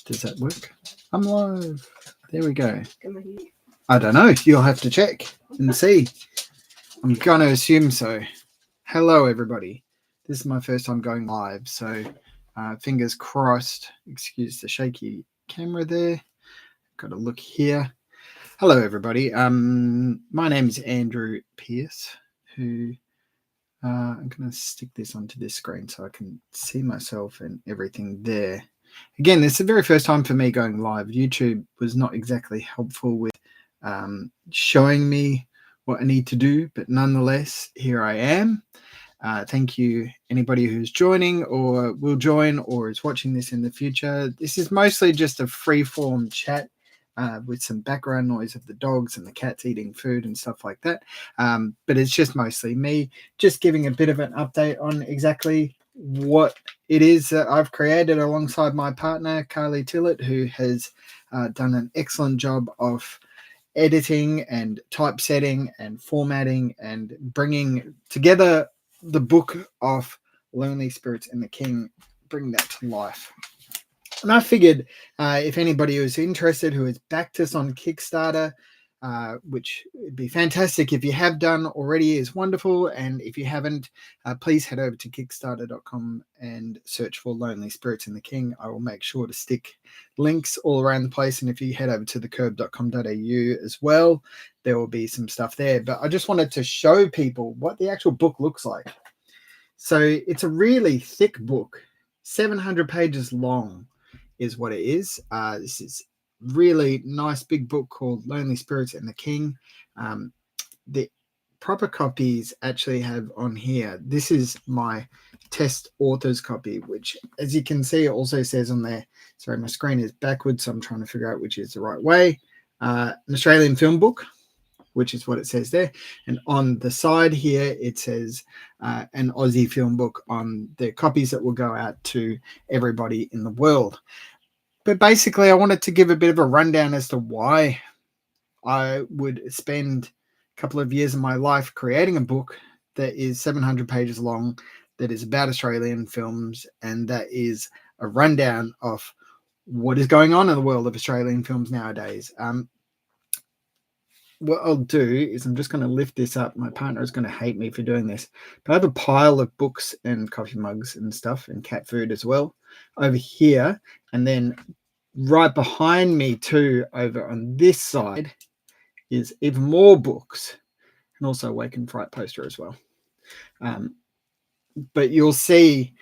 Does that work? I'm live. There we go. I don't know. You'll have to check and see. I'm going to assume so. Hello, everybody. This is my first time going live, so fingers crossed. Excuse the shaky camera there. Got to look here. Hello, everybody. My name is Andrew Peirce, who I'm going to stick this onto this screen so I can see myself and everything there. Again, this is the very first time for me going live. YouTube was not exactly helpful with showing me what I need to do, but nonetheless, here I am. Thank you, anybody who's joining or will join or is watching this in the future. This is mostly just a free-form chat with some background noise of the dogs and the cats eating food and stuff like that. But it's just mostly me just giving a bit of an update on exactly what it is that I've created alongside my partner, Carly Tillett, who has done an excellent job of editing and typesetting and formatting and bringing together the book of Lonely Spirits and the King, bring that to life. And I figured if anybody who's interested, who has backed us on Kickstarter, which would be fantastic if you have done already, is wonderful. And if you haven't, please head over to Kickstarter.com and search for Lonely Spirits and the King. I will make sure to stick links all around the place. And if you head over to thecurb.com.au as well, there will be some stuff there. But I just wanted to show people what the actual book looks like. So it's a really thick book, 700 pages long is what it is. This is really nice big book called Lonely Spirits and the King. The proper copies actually have on here. This is my test author's copy, which, as you can see, it also says on there. Sorry, my screen is backwards, so I'm trying to figure out which is the right way. An Australian film book, which is what it says there. And on the side here, it says an Aussie film book on the copies that will go out to everybody in the world. But basically, I wanted to give a bit of a rundown as to why I would spend a couple of years of my life creating a book that is 700 pages long, that is about Australian films, and that is a rundown of what is going on in the world of Australian films nowadays. What I'll do is I'm just going to lift this up. My partner is going to hate me for doing this, but I have a pile of books and coffee mugs and stuff and cat food as well over here. And then right behind me too, over on this side, is even more books, and also a Wake and Fright poster as well. But you'll see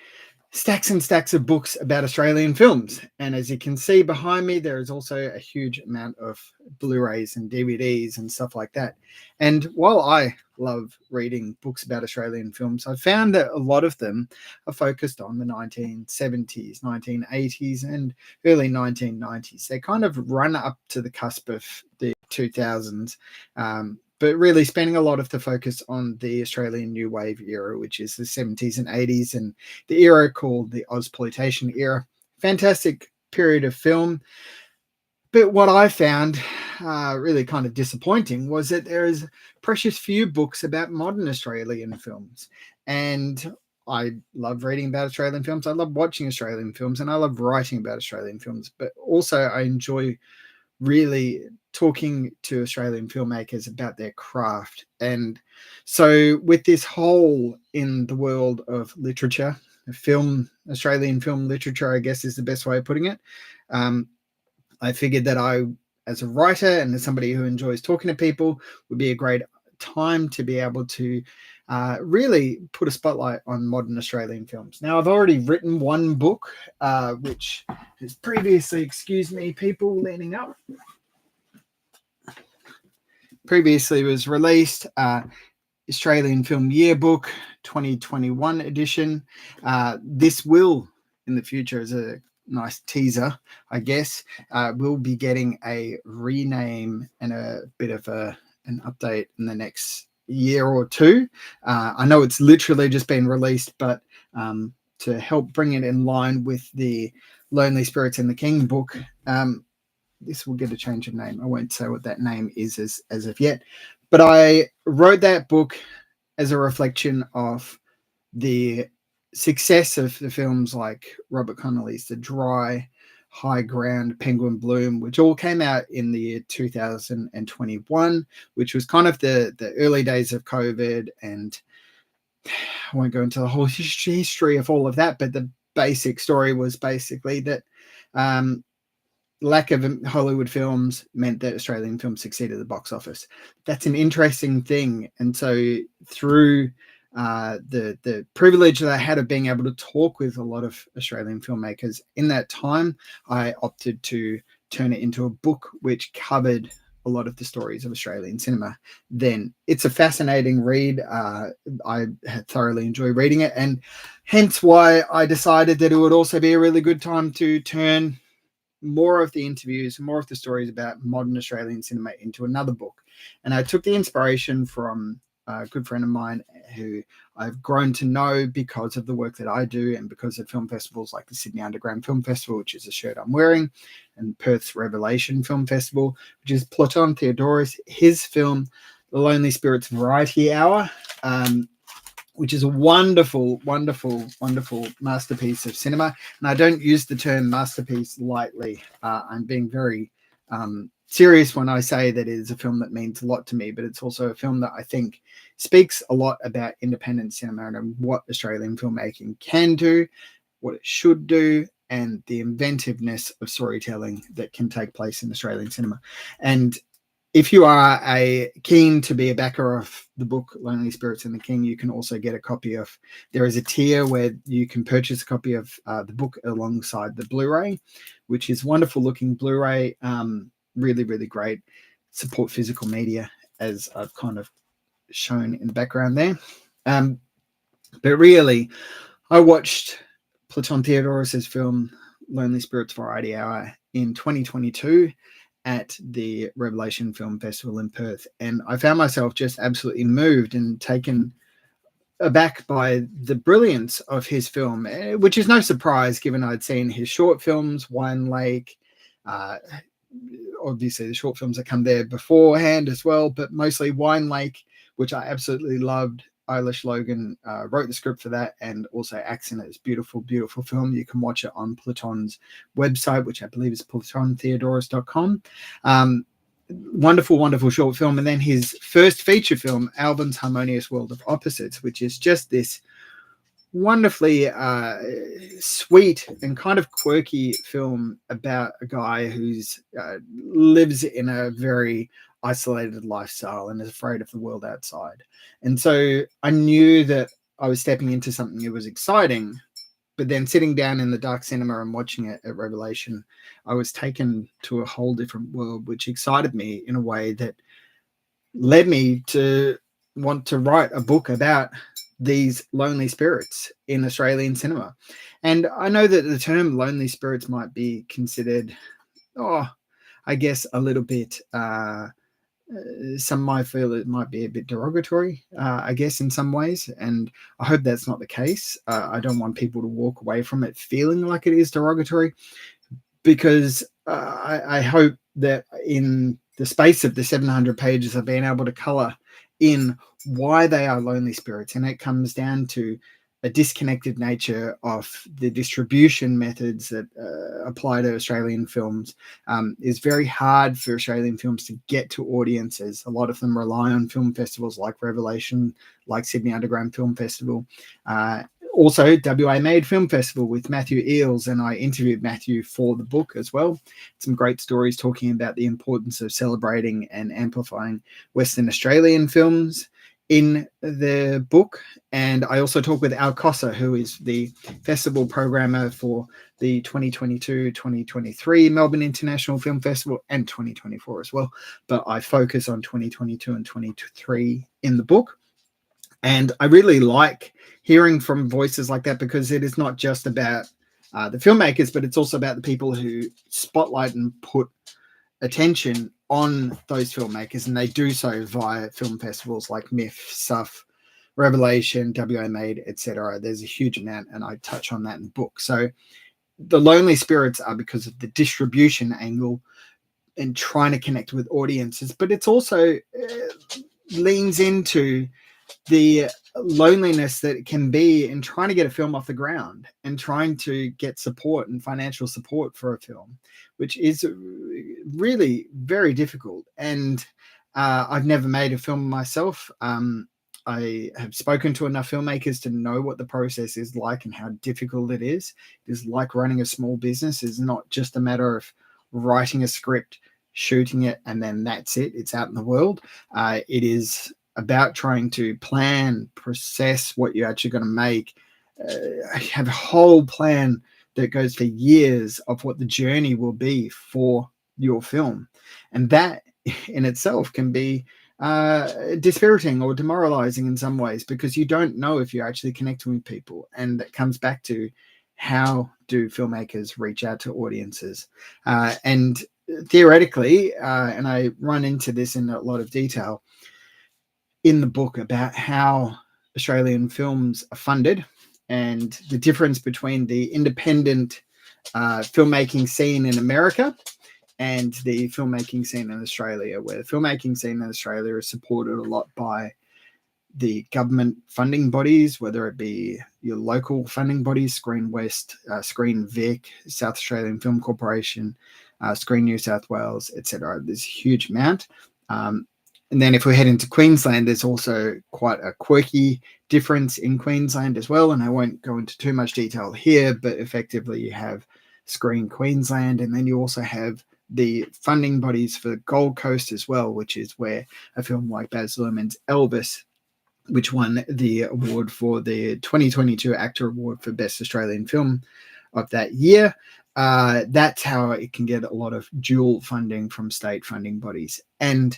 stacks and stacks of books about Australian films. And as you can see behind me, there is also a huge amount of Blu-rays and DVDs and stuff like that. And while I love reading books about Australian films, I found that a lot of them are focused on the 1970s, 1980s, and early 1990s. They kind of run up to the cusp of the 2000s, but really spending a lot of the focus on the Australian New Wave era, which is the 70s and 80s, and the era called the Ozploitation era. Fantastic period of film. But what I found really kind of disappointing was that there is precious few books about modern Australian films. And I love reading about Australian films. I love watching Australian films, and I love writing about Australian films. But also I enjoy really talking to Australian filmmakers about their craft. And so with this hole in the world of literature, film, Australian film literature, I guess is the best way of putting it, I figured that I, as a writer and as somebody who enjoys talking to people, would be a great time to be able to really put a spotlight on modern Australian films. Now, I've already written one book, which has previously, excuse me, people leaning up, previously was released, Australian Film Yearbook 2021 edition. This will, in the future, as a nice teaser, I guess, we'll be getting a rename and a bit of an update in the next year or two. I know it's literally just been released, but to help bring it in line with the Lonely Spirits and the King book, this will get a change of name. I won't say what that name is as of yet, but I wrote that book as a reflection of the success of the films like Robert Connolly's The Dry, High Ground, Penguin Bloom, which all came out in the year 2021, which was kind of the early days of COVID. And I won't go into the whole history of all of that, but the basic story was basically that lack of Hollywood films meant that Australian films succeeded at the box office. That's an interesting thing. And so through the privilege that I had of being able to talk with a lot of Australian filmmakers in that time, I opted to turn it into a book which covered a lot of the stories of Australian cinema. Then it's a fascinating read. I thoroughly enjoy reading it, and hence why I decided that it would also be a really good time to turn more of the interviews, more of the stories about modern Australian cinema into another book. And I took the inspiration from a good friend of mine who I've grown to know because of the work that I do and because of film festivals like the Sydney Underground Film Festival, which is the shirt I'm wearing, and Perth's Revelation Film Festival, which is Platon Theodoros, his film, The Lonely Spirits Variety Hour, which is a wonderful, wonderful, wonderful masterpiece of cinema. And I don't use the term masterpiece lightly. I'm being very serious when I say that it is a film that means a lot to me, but it's also a film that I think speaks a lot about independent cinema and what Australian filmmaking can do, what it should do, and the inventiveness of storytelling that can take place in Australian cinema. And if you are keen to be a backer of the book Lonely Spirits and the King, you can also get a copy of, there is a tier where you can purchase a copy of the book alongside the Blu-ray, which is wonderful looking Blu-ray, really, really great. Support physical media, as I've kind of shown in the background there. But really, I watched Platon Theodoros' film Lonely Spirits Variety Hour in 2022 at the Revelation Film Festival in Perth, and I found myself just absolutely moved and taken aback by the brilliance of his film, which is no surprise given I'd seen his short films, Wine Lake, obviously the short films that come there beforehand as well, but mostly Wine Lake, which I absolutely loved. Eilish Logan wrote the script for that, and also acts in it. It's beautiful, beautiful film. You can watch it on Platon's website, which I believe is platontheodoros.com. Wonderful, wonderful short film. And then his first feature film, Alvin's Harmonious World of Opposites, which is just this wonderfully sweet and kind of quirky film about a guy who's lives in a very isolated lifestyle and is afraid of the world outside. And so I knew that I was stepping into something that was exciting, but then sitting down in the dark cinema and watching it at Revelation, I was taken to a whole different world, which excited me in a way that led me to want to write a book about these lonely spirits in Australian cinema. And I know that the term lonely spirits might be considered, I guess a little bit, some might feel it might be a bit derogatory, I guess in some ways. And I hope that's not the case. I don't want people to walk away from it feeling like it is derogatory, because I hope that in the space of the 700 pages I've been able to color in why they are lonely spirits. And it comes down to a disconnected nature of the distribution methods that apply to Australian films. Is very hard for Australian films to get to audiences. A lot of them rely on film festivals like Revelation, like Sydney Underground Film Festival. Also, WA Made Film Festival with Matthew Eales, and I interviewed Matthew for the book as well. Some great stories talking about the importance of celebrating and amplifying Western Australian films in the book. And I also talked with Al Cossa, who is the festival programmer for the 2022-2023 Melbourne International Film Festival and 2024 as well. But I focus on 2022 and 2023 in the book. And I really like hearing from voices like that, because it is not just about the filmmakers, but it's also about the people who spotlight and put attention on those filmmakers. And they do so via film festivals like MIF, SUF, Revelation, WA Made, etc. There's a huge amount, and I touch on that in the book. So the lonely spirits are because of the distribution angle and trying to connect with audiences, but it's also leans into the loneliness that it can be in trying to get a film off the ground and trying to get support and financial support for a film, which is really very difficult. And I've never made a film myself. I have spoken to enough filmmakers to know what the process is like and how difficult it is. It is like running a small business. It's not just a matter of writing a script, shooting it, and then that's it. It's out in the world. It is about trying to plan, process what you're actually going to make, have a whole plan that goes for years of what the journey will be for your film. And that in itself can be dispiriting or demoralizing in some ways, because you don't know if you're actually connecting with people. And that comes back to, how do filmmakers reach out to audiences? And theoretically, and I run into this in a lot of detail in the book about how Australian films are funded and the difference between the independent filmmaking scene in America and the filmmaking scene in Australia, where the filmmaking scene in Australia is supported a lot by the government funding bodies, whether it be your local funding bodies, Screen West, Screen Vic, South Australian Film Corporation, Screen New South Wales, etc. There's a huge amount. And then if we head into Queensland, there's also quite a quirky difference in Queensland as well. And I won't go into too much detail here, but effectively you have Screen Queensland, and then you also have the funding bodies for Gold Coast as well, which is where a film like Baz Luhrmann's Elvis, which won the award for the 2022 Actor Award for Best Australian Film of that year. That's how it can get a lot of dual funding from state funding bodies. And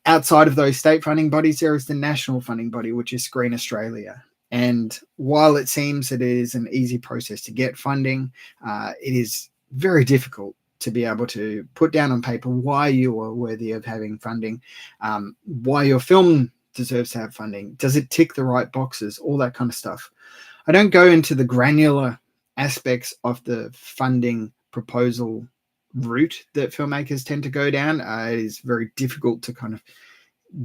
outside of those state funding bodies, there is the national funding body, which is Screen Australia. And while it seems that it is an easy process to get funding, it is very difficult to be able to put down on paper why you are worthy of having funding, why your film deserves to have funding, does it tick the right boxes, all that kind of stuff. I don't go into the granular aspects of the funding proposal route that filmmakers tend to go down. It is very difficult to kind of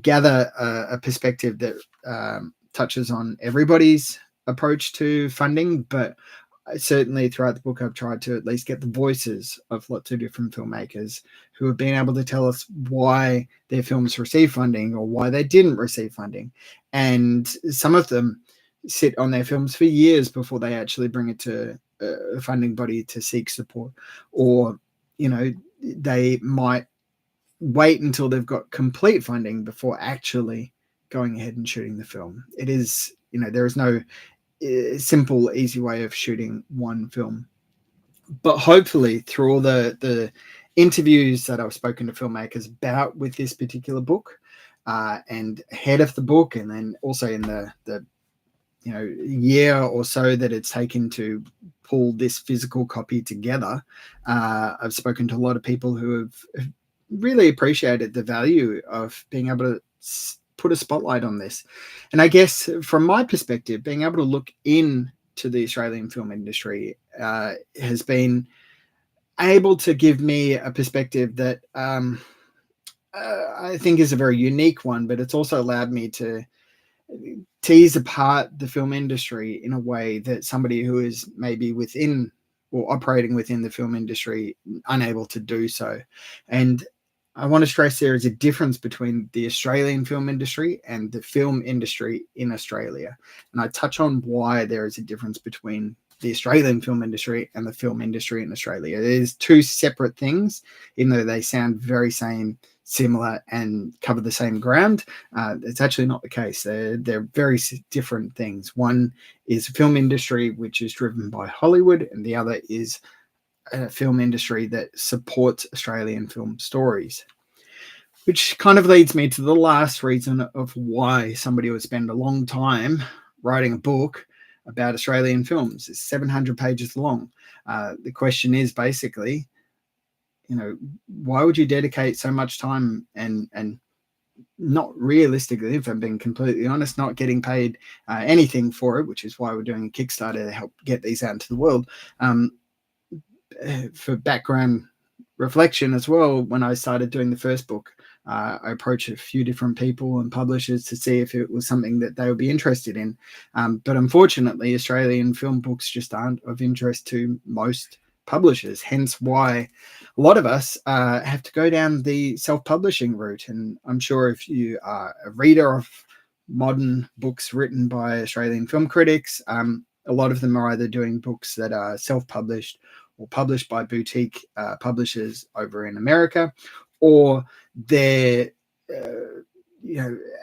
gather a perspective that touches on everybody's approach to funding, but certainly throughout the book I've tried to at least get the voices of lots of different filmmakers who have been able to tell us why their films received funding or why they didn't receive funding. And some of them sit on their films for years before they actually bring it to a funding body to seek support, or they might wait until they've got complete funding before actually going ahead and shooting the film. It is, there is no simple, easy way of shooting one film. But hopefully through all the interviews that I've spoken to filmmakers about with this particular book, and ahead of the book, and then also in the year or so that it's taken to pull this physical copy together, I've spoken to a lot of people who have really appreciated the value of being able to put a spotlight on this. And I guess from my perspective, being able to look into the Australian film industry has been able to give me a perspective that I think is a very unique one, but it's also allowed me to tease apart the film industry in a way that somebody who is maybe within or operating within the film industry unable to do so. And I want to stress there is a difference between the Australian film industry and the film industry in Australia. And I touch on why there is a difference between the Australian film industry and the film industry in Australia. It is two separate things, even though they sound very similar and cover the same ground. It's actually not the case. They're very different things. One is a film industry which is driven by Hollywood, and the other is a film industry that supports Australian film stories, which kind of leads me to the last reason of why somebody would spend a long time writing a book about Australian films. It's 700 pages long. The question is basically, why would you dedicate so much time and not realistically, if I'm being completely honest, not getting paid anything for it, which is why we're doing a Kickstarter to help get these out into the world. For background reflection as well, when I started doing the first book, I approached a few different people and publishers to see if it was something that they would be interested in. But unfortunately, Australian film books just aren't of interest to most publishers, hence why a lot of us have to go down the self-publishing route. And I'm sure if you are a reader of modern books written by Australian film critics, a lot of them are either doing books that are self-published or published by boutique publishers over in America, or they're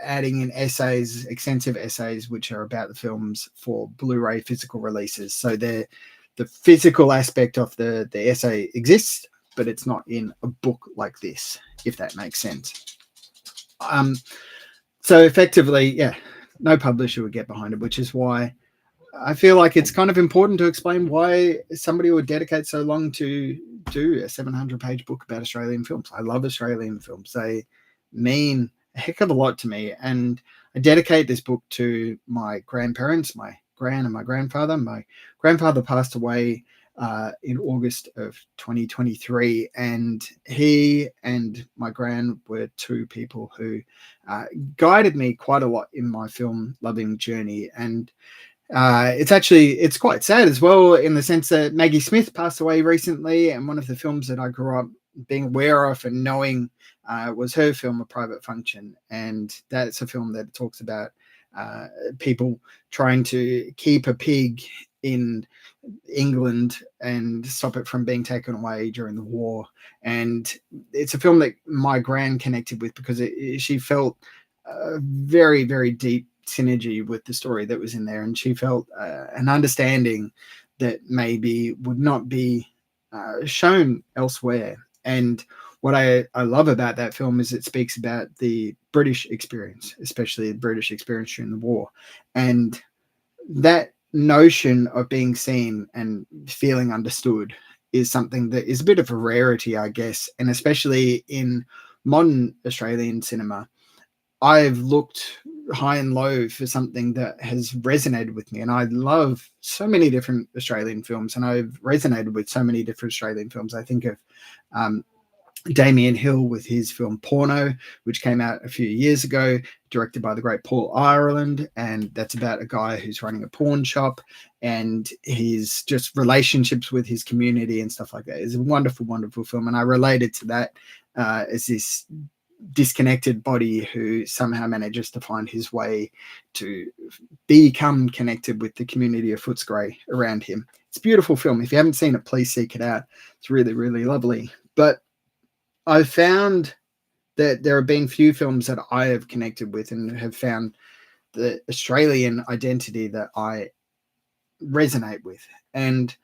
adding in essays, extensive essays, which are about the films for Blu-ray physical releases. So the physical aspect of the essay exists, but it's not in a book like this, if that makes sense. So effectively, no publisher would get behind it, which is why I feel like it's kind of important to explain why somebody would dedicate so long to do a 700-page book about Australian films. I love Australian films. They mean a heck of a lot to me. And I dedicate this book to my grandparents, my gran and my grandfather. My grandfather passed away in August of 2023. And he and my gran were two people who guided me quite a lot in my film loving journey. And it's quite sad as well, in the sense that Maggie Smith passed away recently, and one of the films that I grew up being aware of and knowing was her film, A Private Function. And that's a film that talks about people trying to keep a pig in England and stop it from being taken away during the war. And it's a film that my gran connected with because she felt a very, very deep synergy with the story that was in there, and she felt an understanding that maybe would not be shown elsewhere. And what I love about that film is it speaks about the British experience, especially the British experience during the war, and that notion of being seen and feeling understood is something that is a bit of a rarity, I guess, and especially in modern Australian cinema. I've looked high and low for something that has resonated with me. And I love so many different Australian films, and I've resonated with so many different Australian films. I think of Damien Hill with his film Porno, which came out a few years ago, directed by the great Paul Ireland. And that's about a guy who's running a pawn shop and his just relationships with his community and stuff like that. It's a wonderful, wonderful film. And I related to that as this disconnected body who somehow manages to find his way to become connected with the community of Footscray around him. It's a beautiful film. If you haven't seen it, please seek it out. It's really, really lovely. But I've found that there have been few films that I have connected with and have found the Australian identity that I resonate with. And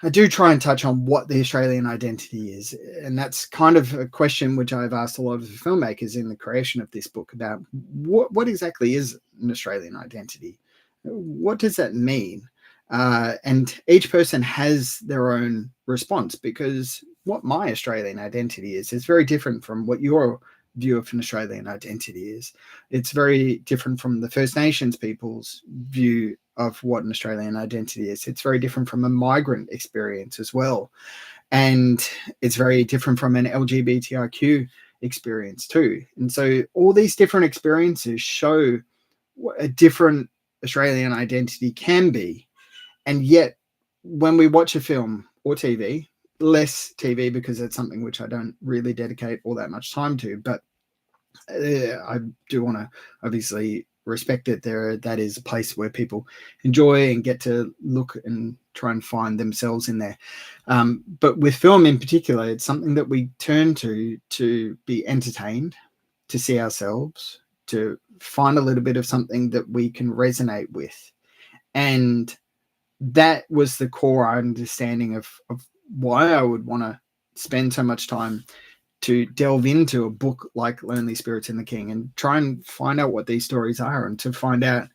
I do try and touch on what the Australian identity is. And that's kind of a question which I've asked a lot of the filmmakers in the creation of this book about what exactly is an Australian identity? What does that mean? And each person has their own response, because what my Australian identity is very different from what your view of an Australian identity is. It's very different from the First Nations people's view of what an Australian identity is. It's very different from a migrant experience as well. And it's very different from an LGBTIQ experience too. And so all these different experiences show what a different Australian identity can be. And yet, when we watch a film or TV, less TV because it's something which I don't really dedicate all that much time to, but I do want to obviously respect it. That is a place where people enjoy and get to look and try and find themselves in there. But with film in particular, it's something that we turn to be entertained, to see ourselves, to find a little bit of something that we can resonate with. And that was the core understanding of why I would want to spend so much time to delve into a book like Lonely Spirits and the King and try and find out what these stories are, and to find out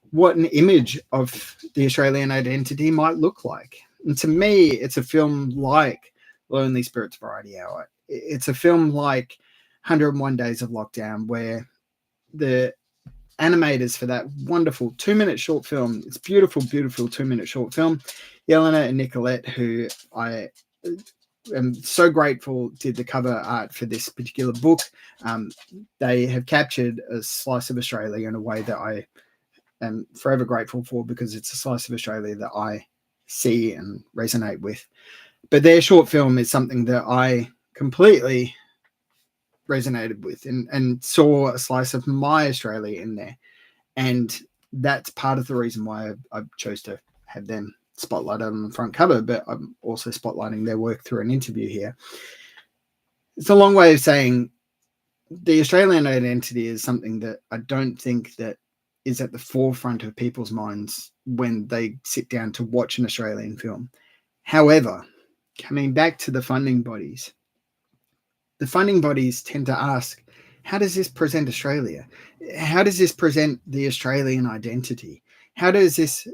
what an image of the Australian identity might look like. And to me, it's a film like Lonely Spirits Variety Hour. It's a film like 101 Days of Lockdown, where the animators for that wonderful 2-minute short film, it's beautiful, beautiful 2-minute short film, Yelena and Nicolette, who I am so grateful did the cover art for this particular book. They have captured a slice of Australia in a way that I am forever grateful for, because it's a slice of Australia that I see and resonate with. But their short film is something that I completely resonated with, and saw a slice of my Australia in there. And that's part of the reason why I chose to have them spotlighted on the front cover, but I'm also spotlighting their work through an interview here. It's a long way of saying the Australian identity is something that I don't think that is at the forefront of people's minds when they sit down to watch an Australian film. However, coming back to the funding bodies tend to ask, how does this present Australia? How does this present the Australian identity? How does this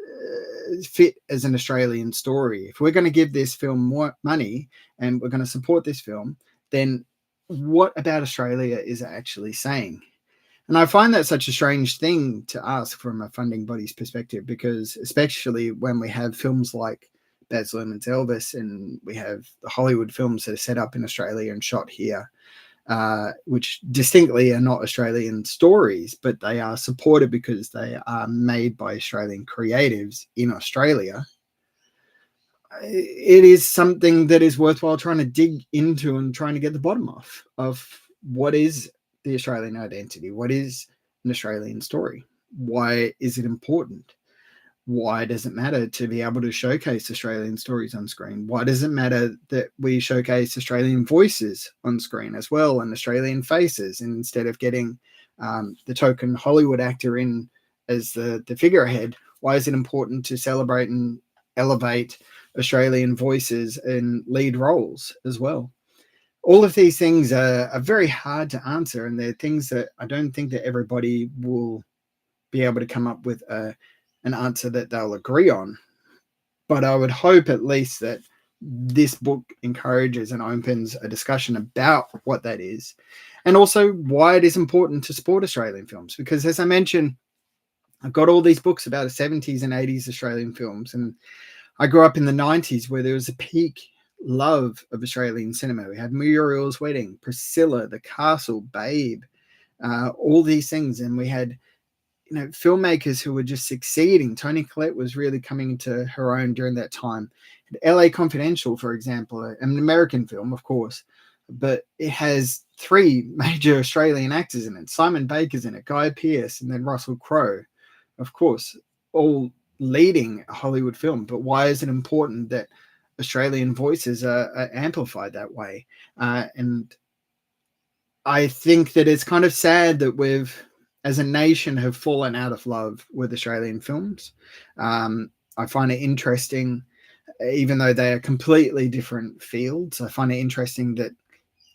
fit as an Australian story? If we're going to give this film more money and we're going to support this film, then what about Australia is it actually saying? And I find that such a strange thing to ask from a funding body's perspective, because especially when we have films like Baz Luhrmann's Elvis, and we have the Hollywood films that are set up in Australia and shot here, which distinctly are not Australian stories, but they are supported because they are made by Australian creatives in Australia. It is something that is worthwhile trying to dig into and trying to get the bottom off of what is the Australian identity? What is an Australian story? Why is it important? Why does it matter to be able to showcase Australian stories on screen? Why does it matter that we showcase Australian voices on screen as well, and Australian faces, and instead of getting the token Hollywood actor in as the figurehead? Why is it important to celebrate and elevate Australian voices in lead roles as well? All of these things are very hard to answer, and they're things that I don't think that everybody will be able to come up with an answer that they'll agree on. But I would hope at least that this book encourages and opens a discussion about what that is, and also why it is important to support Australian films. Because as I mentioned, I've got all these books about the 70s and 80s Australian films, and I grew up in the 90s where there was a peak love of Australian cinema. We had Muriel's Wedding, Priscilla, The Castle, Babe, all these things. And we had, filmmakers who were just succeeding. Toni Collette was really coming into her own during that time. LA Confidential, for example, an American film, of course, but it has 3 major Australian actors in it. Simon Baker's in it, Guy Pearce, and then Russell Crowe, of course, all leading a Hollywood film. But why is it important that Australian voices are amplified that way? And I think that it's kind of sad that we've, as a nation, have fallen out of love with Australian films. I find it interesting, even though they are completely different fields. I find it interesting that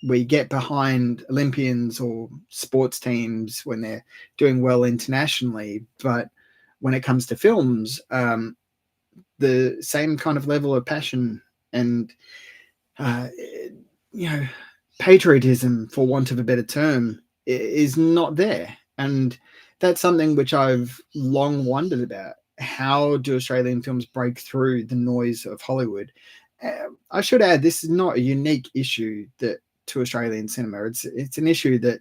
we get behind Olympians or sports teams when they're doing well internationally, but when it comes to films, the same kind of level of passion and patriotism, for want of a better term, is not there. And that's something which I've long wondered about. How do Australian films break through the noise of Hollywood? I should add, this is not a unique issue to Australian cinema. It's an issue that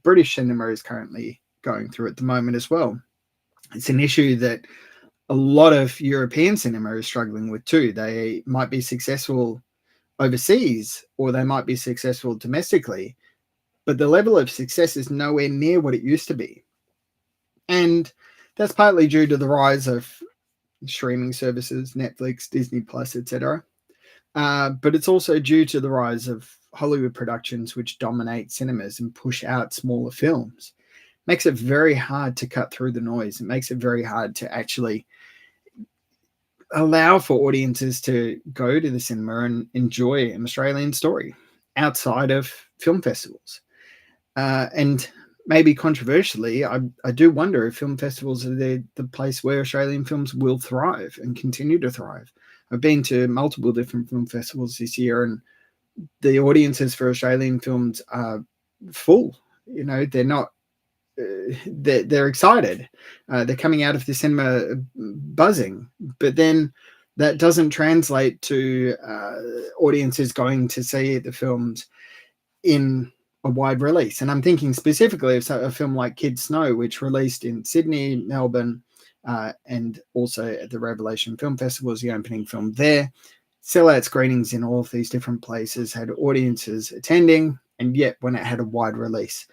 British cinema is currently going through at the moment as well. It's an issue that a lot of European cinema is struggling with too. They might be successful overseas, or they might be successful domestically, but the level of success is nowhere near what it used to be. And that's partly due to the rise of streaming services, Netflix, Disney Plus, etc. But it's also due to the rise of Hollywood productions, which dominate cinemas and push out smaller films. It makes it very hard to cut through the noise. It makes it very hard to actually allow for audiences to go to the cinema and enjoy an Australian story outside of film festivals. And maybe controversially, I do wonder if film festivals are the place where Australian films will thrive and continue to thrive. I've been to multiple different film festivals this year, and the audiences for Australian films are full. They're not. They're excited. They're coming out of the cinema buzzing. But then that doesn't translate to audiences going to see the films in a wide release. And I'm thinking specifically of a film like Kid Snow, which released in Sydney, Melbourne, and also at the Revelation Film Festival as the opening film there. Sellout screenings in all of these different places, had audiences attending, and yet when it had a wide release,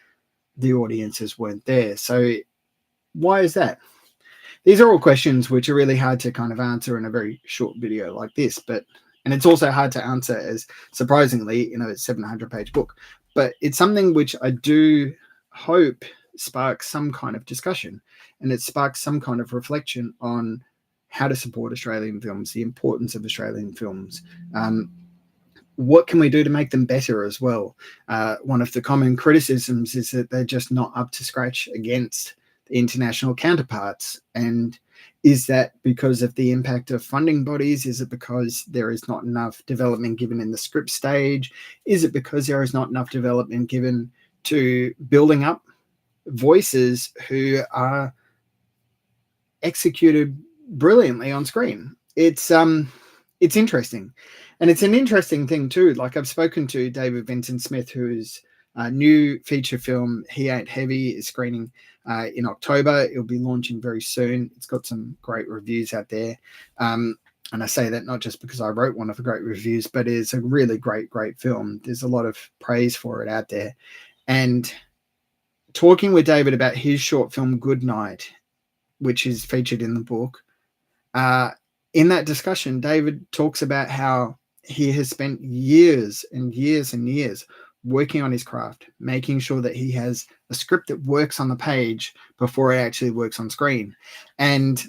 the audiences weren't there. So why is that? These are all questions which are really hard to kind of answer in a very short video like this, and it's also hard to answer as surprisingly, a 700-page book, but it's something which I do hope sparks some kind of discussion, and it sparks some kind of reflection on how to support Australian films, the importance of Australian films. What can we do to make them better as well? One of the common criticisms is that they're just not up to scratch against the international counterparts. And is that because of the impact of funding bodies? Is it because there is not enough development given in the script stage? Is it because there is not enough development given to building up voices who are executed brilliantly on screen? It's interesting. And it's an interesting thing too. Like, I've spoken to David Vincent Smith, whose new feature film, He Ain't Heavy, is screening in October. It'll be launching very soon. It's got some great reviews out there. And I say that not just because I wrote one of the great reviews, but it's a really great film. There's a lot of praise for it out there. And talking with David about his short film, Good Night, which is featured in the book, in that discussion, David talks about how he has spent years and years and years working on his craft, making sure that he has a script that works on the page before it actually works on screen. And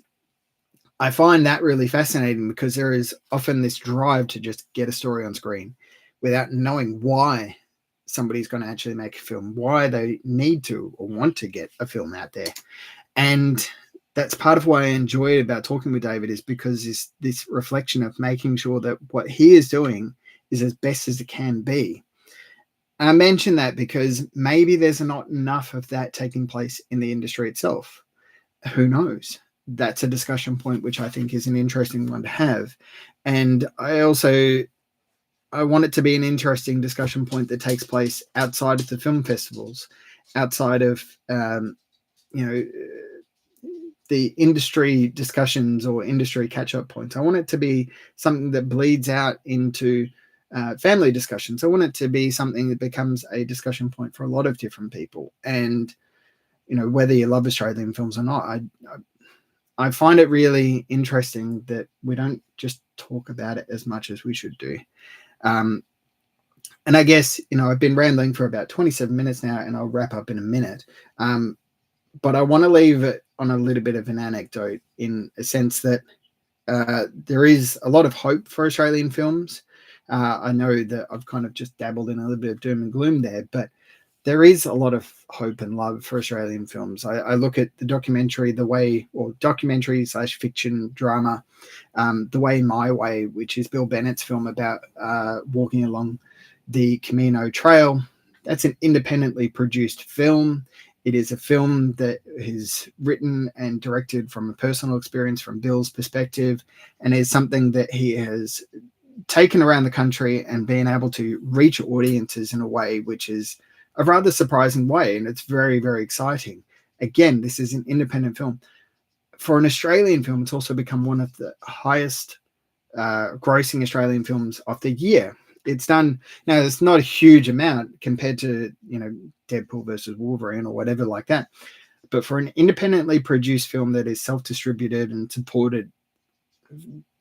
I find that really fascinating, because there is often this drive to just get a story on screen without knowing why somebody's going to actually make a film, why they need to or want to get a film out there. And that's part of what I enjoy about talking with David, is because this reflection of making sure that what he is doing is as best as it can be. And I mention that because maybe there's not enough of that taking place in the industry itself. Who knows? That's a discussion point which I think is an interesting one to have. And I want it to be an interesting discussion point that takes place outside of the film festivals, outside of the industry discussions or industry catch-up points. I want it to be something that bleeds out into family discussions. I want it to be something that becomes a discussion point for a lot of different people. And, whether you love Australian films or not, I find it really interesting that we don't just talk about it as much as we should do. And I guess, I've been rambling for about 27 minutes now, and I'll wrap up in a minute. But I want to leave it on a little bit of an anecdote, in a sense that there is a lot of hope for Australian films. I know that I've kind of just dabbled in a little bit of doom and gloom there, but there is a lot of hope and love for Australian films. I look at the documentary, documentary/fiction drama, The Way My Way, which is Bill Bennett's film about walking along the Camino Trail. That's an independently produced film. It is a film that is written and directed from a personal experience, from Bill's perspective, and is something that he has taken around the country and been able to reach audiences in a way which is a rather surprising way, and it's very, very exciting. Again, this is an independent film. For an Australian film, it's also become one of the highest grossing Australian films of the year. It's done, now it's not a huge amount compared to, Deadpool versus Wolverine or whatever like that. But for an independently produced film that is self-distributed and supported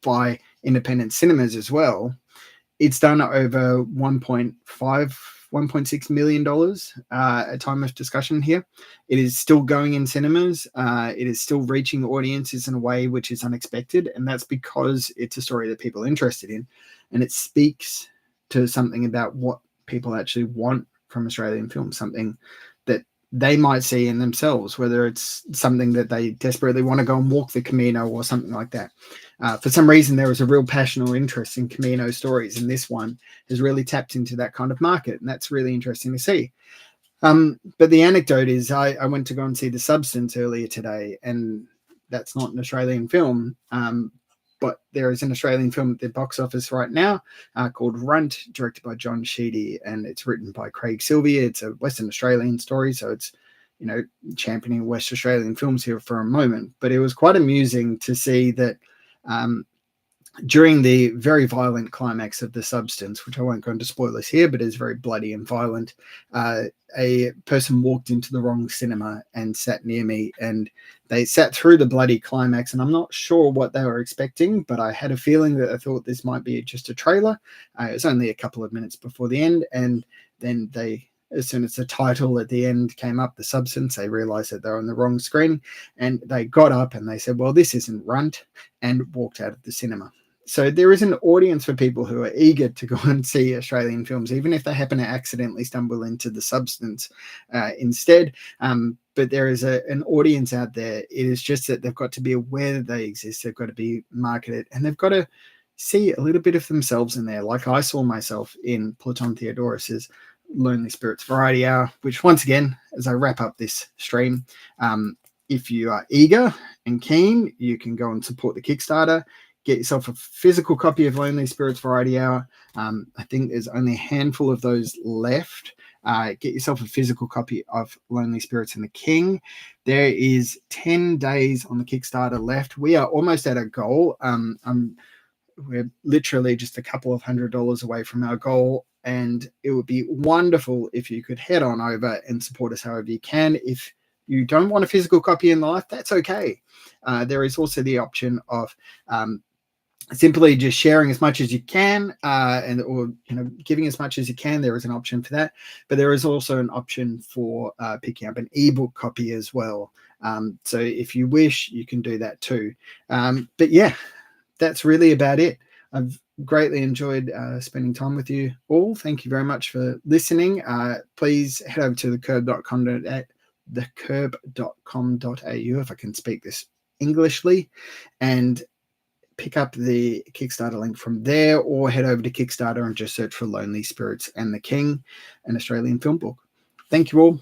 by independent cinemas as well, it's done over $1.6 million at time of discussion here. It is still going in cinemas. It is still reaching audiences in a way which is unexpected. And that's because it's a story that people are interested in. And it speaks to something about what people actually want from Australian films, something that they might see in themselves, whether it's something that they desperately want to go and walk the Camino or something like that. For some reason, there is a real passion or interest in Camino stories, and this one has really tapped into that kind of market, and that's really interesting to see. But the anecdote is I went to go and see The Substance earlier today, and that's not an Australian film, but there is an Australian film at the box office right now called Runt, directed by John Sheedy, and it's written by Craig Sylvia. It's a Western Australian story, so it's, you know, championing West Australian films here for a moment. But it was quite amusing to see that during the very violent climax of The Substance, which I won't go into spoilers here, but is very bloody and violent, a person walked into the wrong cinema and sat near me, and they sat through the bloody climax, and I'm not sure what they were expecting, but I had a feeling that I thought this might be just a trailer. It was only a couple of minutes before the end, and then as soon as the title at the end came up, The Substance, they realized that they're on the wrong screen, and they got up and they said, well, this isn't Runt, and walked out of the cinema. So there is an audience for people who are eager to go and see Australian films, even if they happen to accidentally stumble into The Substance instead. But there is an audience out there. It is just that they've got to be aware that they exist. They've got to be marketed, and they've got to see a little bit of themselves in there. Like I saw myself in Platon Theodorus's Lonely Spirits Variety Hour, which once again, as I wrap up this stream, if you are eager and keen, you can go and support the Kickstarter. Get yourself a physical copy of Lonely Spirits Variety Hour. I think there's only a handful of those left. Get yourself a physical copy of Lonely Spirits and the King. There is 10 days on the Kickstarter left. We are almost at our goal. We're literally just a couple of $100 away from our goal, and it would be wonderful if you could head on over and support us however you can. If you don't want a physical copy in life, that's okay. There is also the option of simply just sharing as much as you can, or giving as much as you can. There is an option for that, but there is also an option for picking up an ebook copy as well. So if you wish, you can do that too. But yeah, that's really about it. I've greatly enjoyed spending time with you all. Thank you very much for listening. Please head over to thecurb.com.au, if I can speak this Englishly, and pick up the Kickstarter link from there, or head over to Kickstarter and just search for Lonely Spirits and the King, an Australian film book. Thank you all.